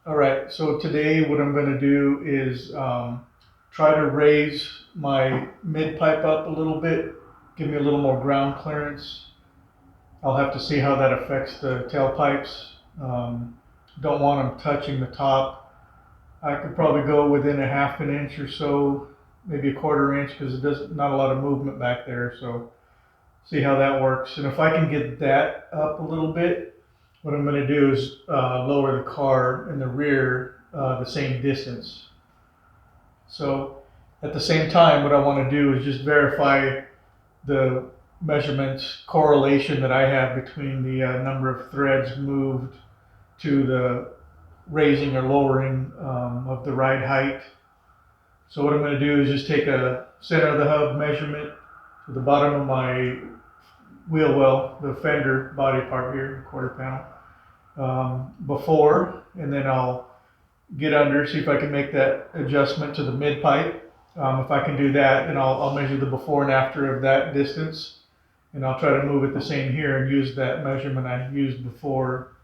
All right, so today what I'm going to do is try to raise my mid pipe up a little bit, give me a little more ground clearance. I'll have to see how that affects the tailpipes. Don't want them touching the top. I could probably go within a half an inch or so, maybe a quarter inch, because there's not a lot of movement back there. So see how that works. And if I can get that up a little bit, what I'm going to do is lower the car in the rear the same distance. So at the same time, what I want to do is just verify the measurements correlation that I have between the number of threads moved to the raising or lowering of the ride height. So what I'm going to do is just take a center of the hub measurement to the bottom of my wheel well, the fender body part here, quarter panel, before, and then I'll get under, see if I can make that adjustment to the mid pipe. If I can do that, then I'll measure the before and after of that distance, and I'll try to move it the same here and use that measurement I used before.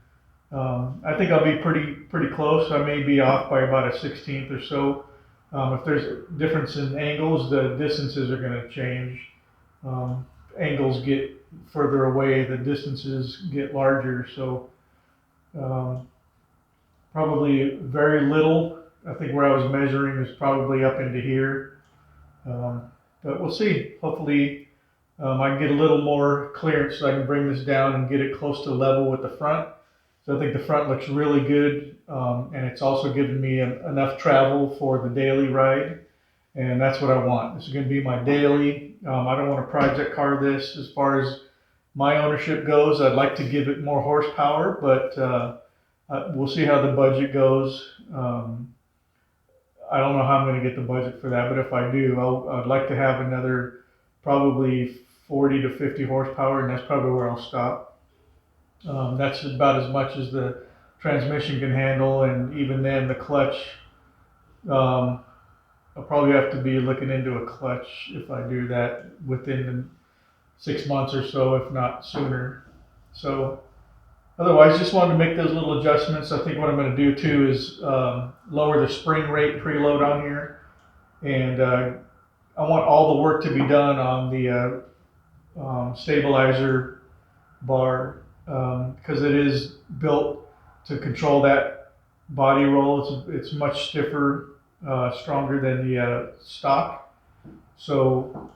I think I'll be pretty close. I may be off by about a 16th or so. If there's a difference in angles, the distances are going to change. Angles get further away, the distances get larger, so probably very little. I think where I was measuring is probably up into here, but we'll see. Hopefully I can get a little more clearance so I can bring this down and get it close to level with the front. So I think the front looks really good, and it's also given me enough travel for the daily ride, and that's what I want. This is going to be my daily. I don't want to project car this. As far as my ownership goes, I'd like to give it more horsepower, but we'll see how the budget goes. I don't know how I'm going to get the budget for that, but if I do, I'd like to have another probably 40 to 50 horsepower, and that's probably where I'll stop. That's about as much as the transmission can handle, and even then the clutch, I'll probably have to be looking into a clutch if I do that within 6 months or so, if not sooner. So otherwise, just wanted to make those little adjustments. I think what I'm going to do too is lower the spring rate preload on here, and I want all the work to be done on the stabilizer bar, because it is built to control that body roll. It's much stiffer, stronger than the stock. So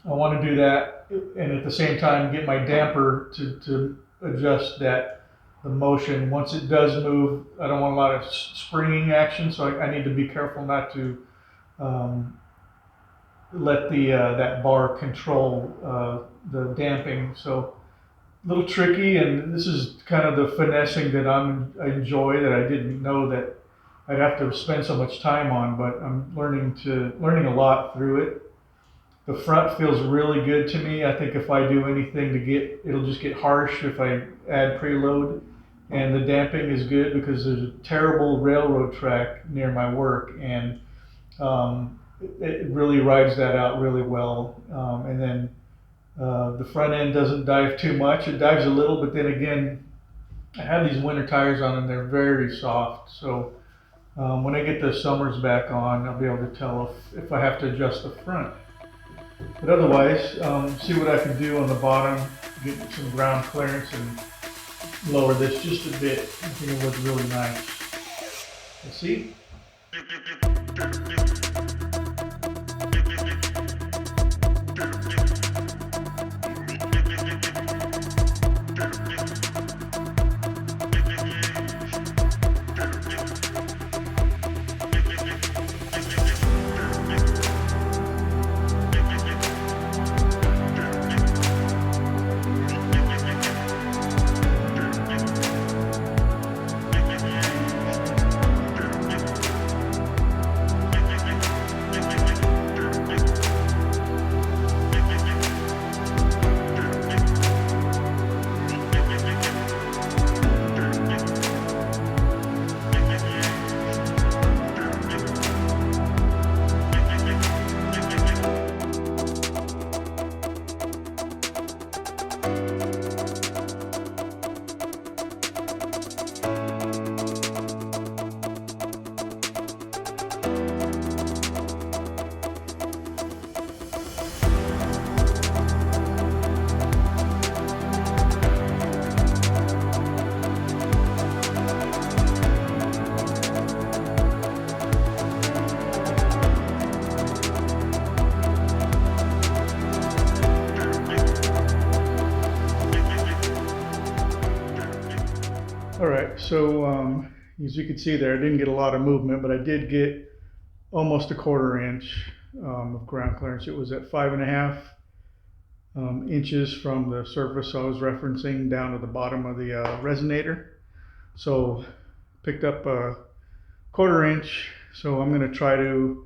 I want to do that, and at the same time get my damper to adjust the motion. Once it does move, I don't want a lot of springing action, so I need to be careful not to let that bar control the damping. So a little tricky, and this is kind of the finessing that I enjoy, that I didn't know that I'd have to spend so much time on, but I'm learning a lot through it. The front feels really good to me. I think if I do anything it'll just get harsh if I add preload. And the damping is good because there's a terrible railroad track near my work, and it really rides that out really well. And then the front end doesn't dive too much. It dives a little, but then again, I have these winter tires on and they're very soft. So when I get the summers back on, I'll be able to tell if I have to adjust the front. But otherwise, see what I can do on the bottom, get some ground clearance and lower this just a bit. I think it looks really nice. Let's see. so as you can see there, I didn't get a lot of movement, but I did get almost a 1/4 inch of ground clearance. It was at 5.5 inches from the surface I was referencing down to the bottom of the resonator. So picked up a 1/4 inch. So I'm going to try to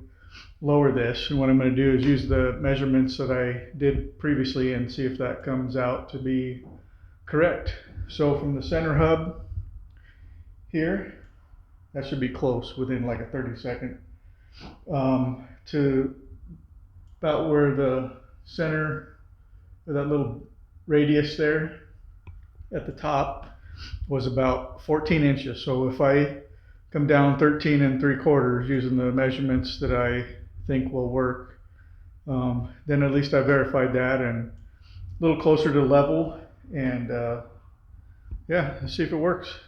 lower this, and what I'm going to do is use the measurements that I did previously and see if that comes out to be correct. So from the center hub here, that should be close, within like a 30-second, to about where the center, where that little radius there at the top was, about 14 inches. So if I come down 13 3/4 using the measurements that I think will work, then at least I verified that and a little closer to level, and yeah, let's see if it works.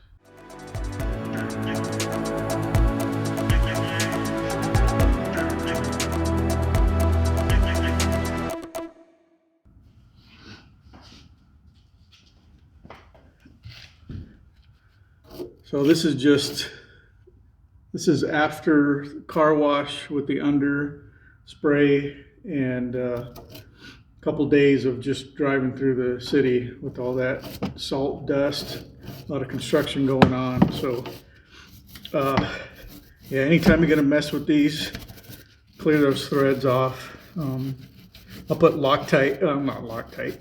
So this is after car wash with the under spray and a couple days of just driving through the city with all that salt, dust, a lot of construction going on. So yeah, anytime you're gonna mess with these, clear those threads off. I'll put Loctite, not Loctite,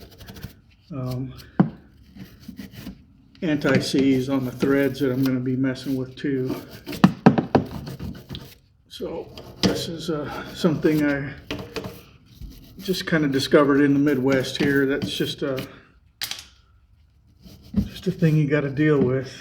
anti-seize on the threads that I'm going to be messing with too. So this is something I just kind of discovered in the Midwest here. That's just a thing you got to deal with.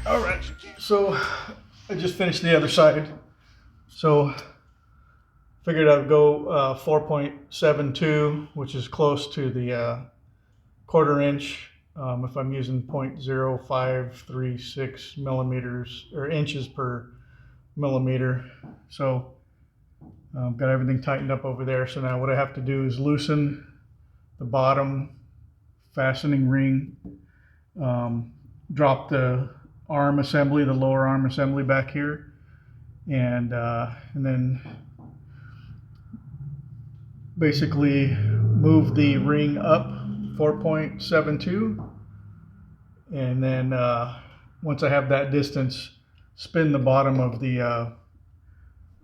All right, so I just finished the other side. So figured I'd go 4.72, which is close to the 1/4 inch. If I'm using 0.0536 millimeters or inches per millimeter. So got everything tightened up over there. So now what I have to do is loosen the bottom fastening ring, drop the arm assembly, the lower arm assembly back here, and then basically move the ring up 4.72, and then once I have that distance, spin the bottom of the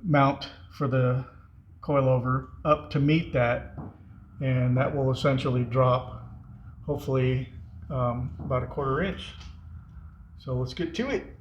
mount for the coilover up to meet that, and that will essentially drop hopefully about a 1/4 inch. So let's get to it.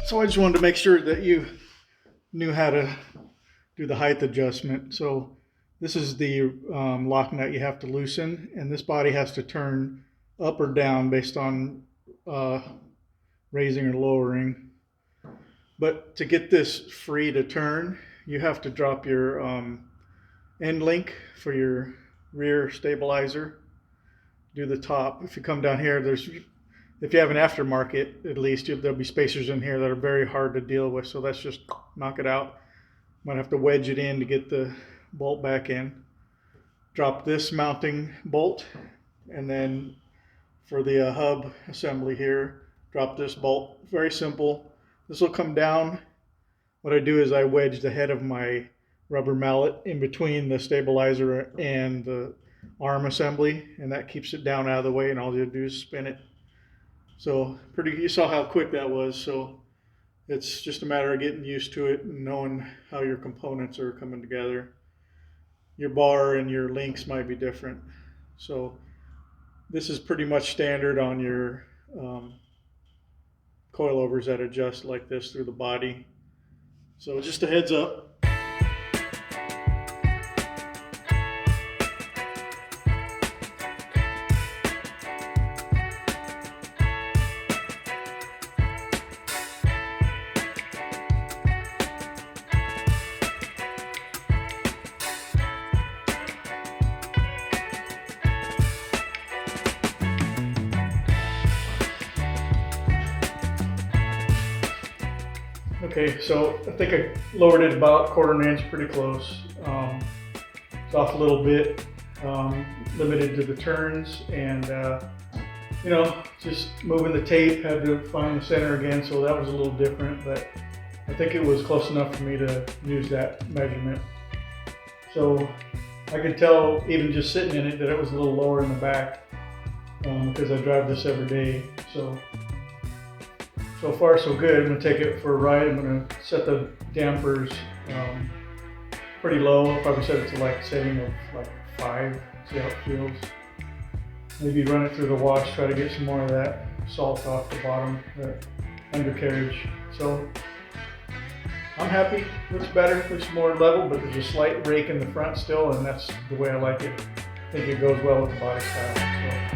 So I just wanted to make sure that you knew how to do the height adjustment. So this is the lock nut you have to loosen, and this body has to turn up or down based on raising or lowering. But to get this free to turn, you have to drop your end link for your rear stabilizer. Do the top. If you come down here, if you have an aftermarket, at least there'll be spacers in here that are very hard to deal with. So that's just knock it out. Might have to wedge it in to get the bolt back in. Drop this mounting bolt, and then for the hub assembly here, drop this bolt. Very simple. This will come down. What I do is I wedge the head of my rubber mallet in between the stabilizer and the arm assembly, and that keeps it down out of the way, and all you do is spin it. So you saw how quick that was. So it's just a matter of getting used to it and knowing how your components are coming together. Your bar and your links might be different. So this is pretty much standard on your coilovers that adjust like this through the body. So just a heads up. Okay, so I think I lowered it about 1/4 inch, pretty close. It's off a little bit, limited to the turns, and you know, just moving the tape, had to find the center again, so that was a little different, but I think it was close enough for me to use that measurement. So I could tell, even just sitting in it, that it was a little lower in the back, because I drive this every day. So far so good. I'm going to take it for a ride. I'm going to set the dampers pretty low. I'll probably set it to like setting of like 5, see how it feels. Maybe run it through the wash, try to get some more of that salt off the bottom, the undercarriage. So I'm happy. Looks better, looks more level, but there's a slight rake in the front still, and that's the way I like it. I think it goes well with the body style. So.